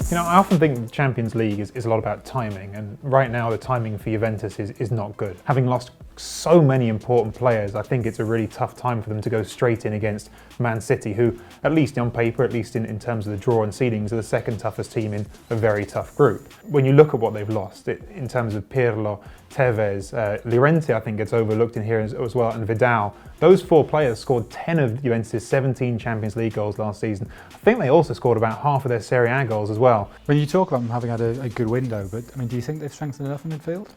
You know, I often think the Champions League is a lot about timing, and right now the timing for Juventus is not good. Having lost so many important players, I think it's a really tough time for them to go straight in against Man City, who, at least on paper, at least in terms of the draw and seedings, are the second toughest team in a very tough group. When you look at what they've lost, in terms of Pirlo, Tevez, Llorente I think gets overlooked in here as well, and Vidal, those four players scored 10 of Juventus' 17 Champions League goals last season. I think they also scored about half of their Serie A goals as well. When you talk about them having had a good window, but I mean, do you think they've strengthened enough in midfield?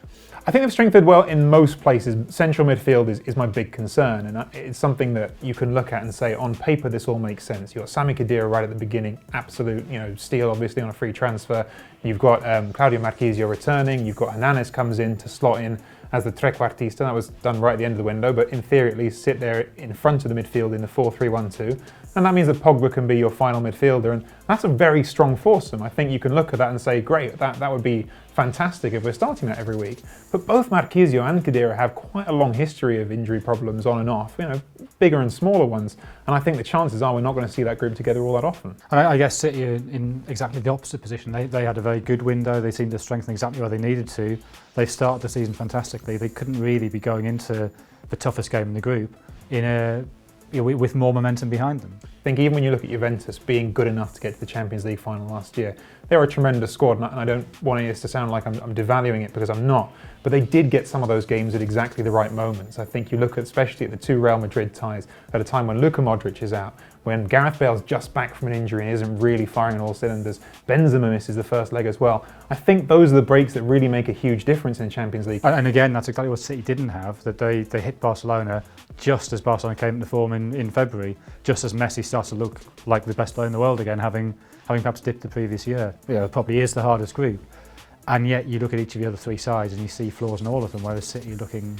I think they've strengthened well in most places. Central midfield is my big concern, and it's something that you can look at and say, on paper, this all makes sense. You've got Sami Khedira right at the beginning, absolute, steal, obviously, on a free transfer. You've got Claudio Marchisio returning. You've got Hernanes comes in to slot in as the trequartista. That was done right at the end of the window, but in theory at least sit there in front of the midfield in the 4-3-1-2. And that means that Pogba can be your final midfielder, and that's a very strong foursome. I think you can look at that and say, great, that would be fantastic if we're starting that every week. But both Marchisio and Khedira have quite a long history of injury problems on and off, bigger and smaller ones. And I think the chances are we're not going to see that group together all that often. And I guess City are in exactly the opposite position. They had a very good window. They seemed to strengthen exactly where they needed to. They started the season fantastically. They couldn't really be going into the toughest game in the group with more momentum behind them. I think even when you look at Juventus being good enough to get to the Champions League final last year, they were a tremendous squad, and I don't want this to sound like I'm devaluing it, because I'm not, but they did get some of those games at exactly the right moments. I think you look at, especially at the two Real Madrid ties, at a time when Luka Modric is out, when Gareth Bale's just back from an injury and isn't really firing on all cylinders, Benzema misses the first leg as well. I think those are the breaks that really make a huge difference in Champions League. And again, that's exactly what City didn't have, that they hit Barcelona just as Barcelona came into form in February, just as Messi starts to look like the best player in the world again, having perhaps dipped the previous year. It probably is the hardest group. And yet you look at each of the other three sides and you see flaws in all of them, whereas City are looking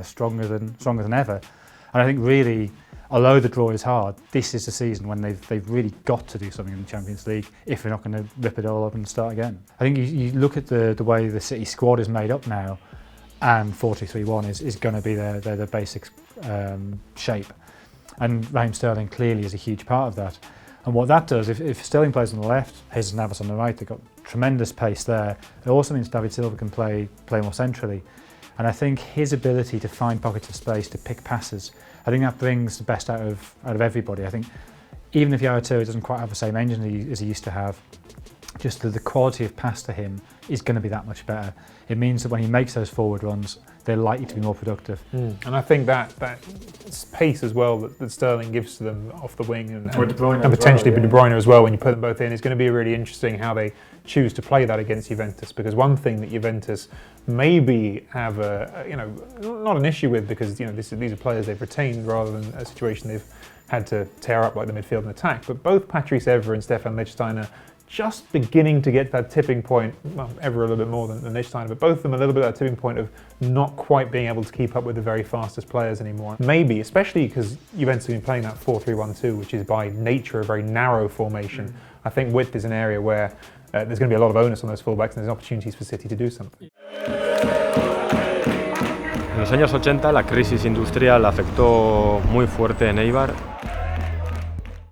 stronger than ever. And I think really, although the draw is hard, this is the season when they've really got to do something in the Champions League if they're not going to rip it all up and start again. I think you look at the way the City squad is made up now, and 4-2-3-1 is going to be their basic shape. And Raheem Sterling clearly is a huge part of that. And what that does, if Sterling plays on the left, Jesus Navas on the right, they've got tremendous pace there. It also means David Silva can play more centrally. And I think his ability to find pockets of space, to pick passes, I think that brings the best out of everybody. I think even if Yaya Toure doesn't quite have the same engine as he used to have, just the quality of pass to him is going to be that much better. It means that when he makes those forward runs, they're likely to be more productive. And I think that pace as well that Sterling gives to them off the wing and potentially De Bruyne as well, when you put them both in, is going to be really interesting how they choose to play that against Juventus, because one thing that Juventus maybe have not an issue with, because these are players they've retained rather than a situation they've had to tear up like the midfield and attack, but both Patrice Evra and Stefan Lichtsteiner just beginning to get that tipping point, well, Evra a little bit more than Lichtsteiner, but both of them a little bit at that tipping point of not quite being able to keep up with the very fastest players anymore. Maybe, especially because Juventus have been playing that 4-3-1-2, which is by nature a very narrow formation. I think width is an area where there's going to be a lot of onus on those fullbacks, and there's opportunities for City to do something. En los años 80 la crisis industrial afectó muy fuerte en Eibar.